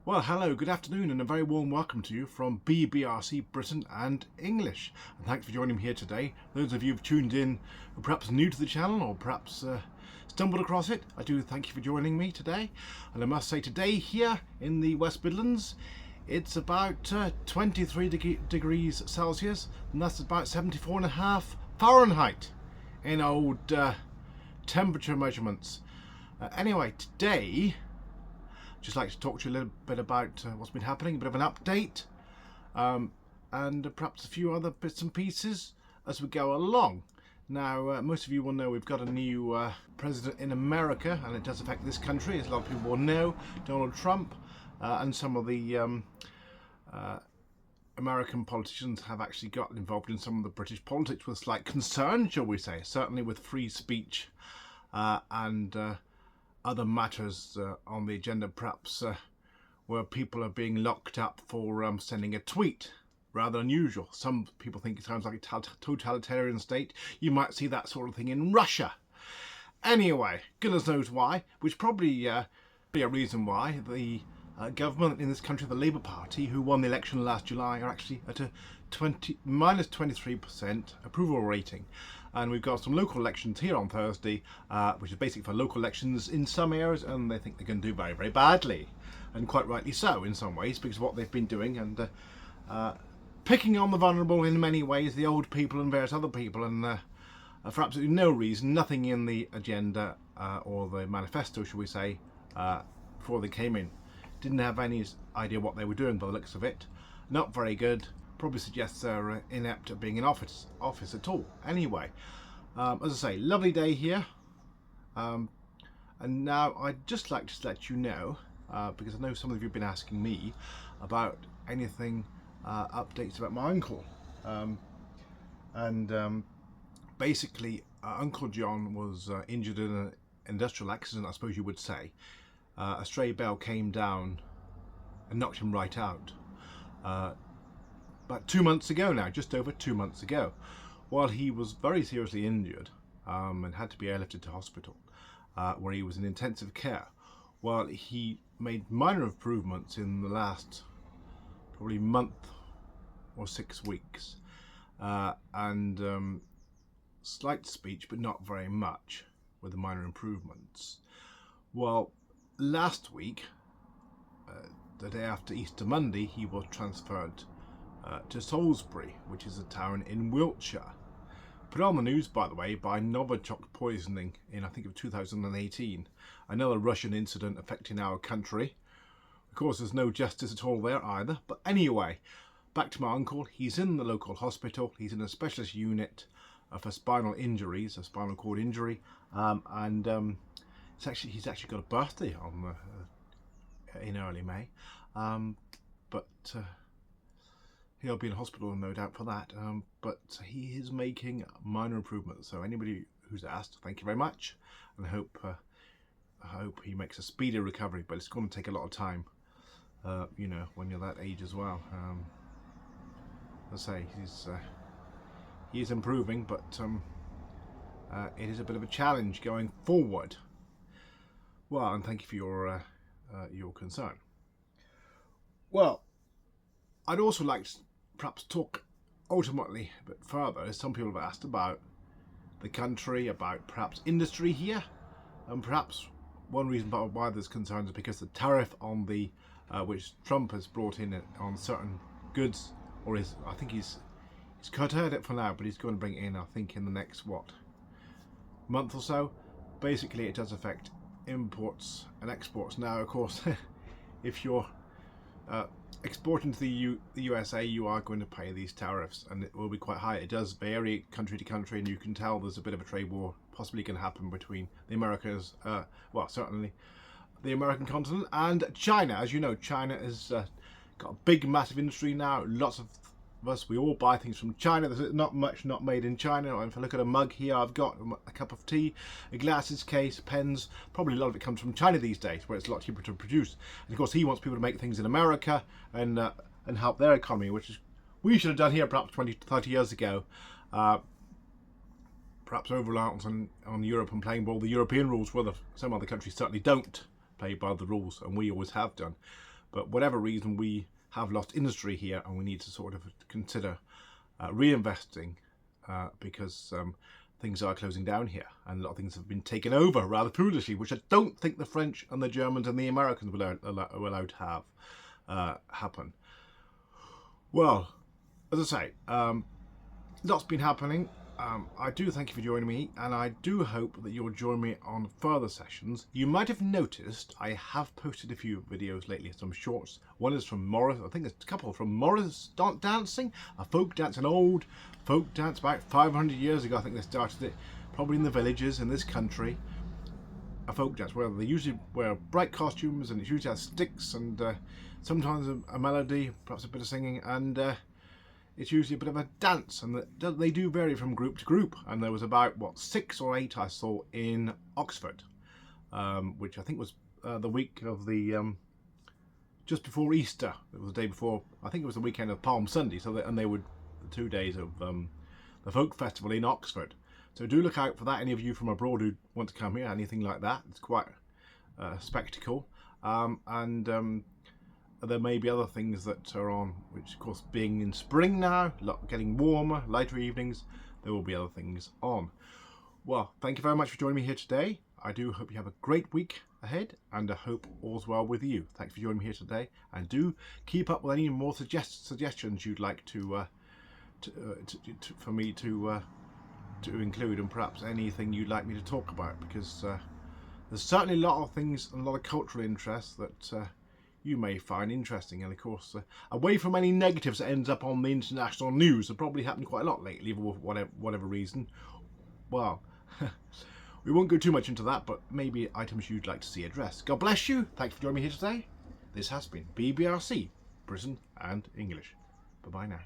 Well, hello, good afternoon, and a very warm welcome to you from BBRC Britain and English. And thanks for joining me here today. Those of you who've tuned in, who are perhaps new to the channel or perhaps stumbled across it, I do thank you for joining me today. And I must say, today here in the West Midlands, it's about 23 degrees Celsius, and that's about 74.5 Fahrenheit in old temperature measurements. Anyway, today, just like to talk to you a little bit about what's been happening, a bit of an update, and perhaps a few other bits and pieces as we go along. Now, most of you will know we've got a new president in America, and it does affect this country, as a lot of people will know. Donald Trump and some of the American politicians have actually gotten involved in some of the British politics with slight concern, shall we say, certainly with free speech and other matters on the agenda, perhaps where people are being locked up for sending a tweet. Rather unusual. Some people think it sounds like a totalitarian state. You might see that sort of thing in Russia. Anyway, goodness knows why, which probably be a reason why the government in this country, the Labour Party, who won the election last July, are actually at a minus 23% approval rating. And we've got some local elections here on Thursday, which is basically for local elections in some areas, and they think they're going to do very, very badly. And quite rightly so in some ways, because of what they've been doing, and picking on the vulnerable in many ways, the old people and various other people, and for absolutely no reason, nothing in the agenda or the manifesto, shall we say, before they came in. Didn't have any idea what they were doing by the looks of it. Not very good. Probably suggests they're inept at being in office at all. Anyway, as I say, lovely day here. And now I'd just like to let you know, because I know some of you have been asking me about anything, updates about my uncle. Basically, Uncle John was injured in an industrial accident, I suppose you would say. A stray bell came down and knocked him right out. About 2 months ago now, just over 2 months ago, while he was very seriously injured and had to be airlifted to hospital, where he was in intensive care. While he made minor improvements in the last probably month or 6 weeks, and slight speech, but not very much, with the minor improvements. Well, last week, the day after Easter Monday, he was transferred to Salisbury, which is a town in Wiltshire. Put on the news, by the way, by Novichok poisoning in, I think, of 2018. Another Russian incident affecting our country. Of course, there's no justice at all there either. But anyway, back to my uncle. He's in the local hospital. He's in a specialist unit for spinal injuries, a spinal cord injury, he's actually got a birthday on in early May, but he'll be in hospital no doubt for that. But he is making minor improvements. So anybody who's asked, thank you very much, and I hope he makes a speedy recovery. But it's going to take a lot of time, you know, when you're that age as well. As I say, he is improving, but it is a bit of a challenge going forward. Well, and thank you for your concern. Well, I'd also like to perhaps talk ultimately a bit further, as some people have asked, about the country, about perhaps industry here, and perhaps one reason why there's concerns is because the tariff on the which Trump has brought in on certain goods, or I think he's curtailed it for now, but he's going to bring it in, I think, in the next month or so. Basically, it does affect imports and exports. Now, of course, if you're exporting to the USA, you are going to pay these tariffs, and it will be quite high. It does vary country to country, and you can tell there's a bit of a trade war possibly going to happen between the Americas, well, certainly the American continent, and China. As you know, China has got a big, massive industry now. Lots of us, we all buy things from China. There's not much not made in China. If I look at a mug here, I've got a cup of tea, a glasses case, pens. Probably a lot of it comes from China these days, where it's a lot cheaper to produce. And of course, he wants people to make things in America and help their economy, which is we should have done here perhaps 20, 30 years ago. Perhaps over-reliance on Europe and playing by the European rules, where some other countries certainly don't play by the rules, and we always have done. but whatever reason, we have lost industry here, and we need to sort of consider reinvesting because things are closing down here, and a lot of things have been taken over rather foolishly, which I don't think the French and the Germans and the Americans were allowed to have happen. Well, as I say, lots been happening. I do thank you for joining me, and I do hope that you'll join me on further sessions. You might have noticed I have posted a few videos lately, some shorts. One is from Morris, I think there's a couple from Morris Dancing, a folk dance, an old folk dance about 500 years ago. I think they started it probably in the villages in this country. A folk dance where they usually wear bright costumes, and it usually has sticks and sometimes a melody, perhaps a bit of singing, and it's usually a bit of a dance, and they do vary from group to group. And there was about, what, 6 or 8 I saw in Oxford, which I think was the week of the just before Easter. It was the day before, I think it was the weekend of Palm Sunday. So they were the 2 days of the folk festival in Oxford. So do look out for that. Any of you from abroad who want to come here, anything like that, it's quite a spectacle. There may be other things that are on, which of course being in spring now, getting warmer, lighter evenings, there will be other things on. Well, thank you very much for joining me here today. I do hope you have a great week ahead, and I hope all's well with you. Thanks for joining me here today, and do keep up with any more suggestions you'd like for me to include, and perhaps anything you'd like me to talk about, because there's certainly a lot of things and a lot of cultural interests that you may find interesting. And of course, away from any negatives that ends up on the international news, that probably happened quite a lot lately for whatever reason. Well, we won't go too much into that, but maybe items you'd like to see addressed. God bless you. Thanks for joining me here today. This has been BBRC, Britain and English. Bye-bye now.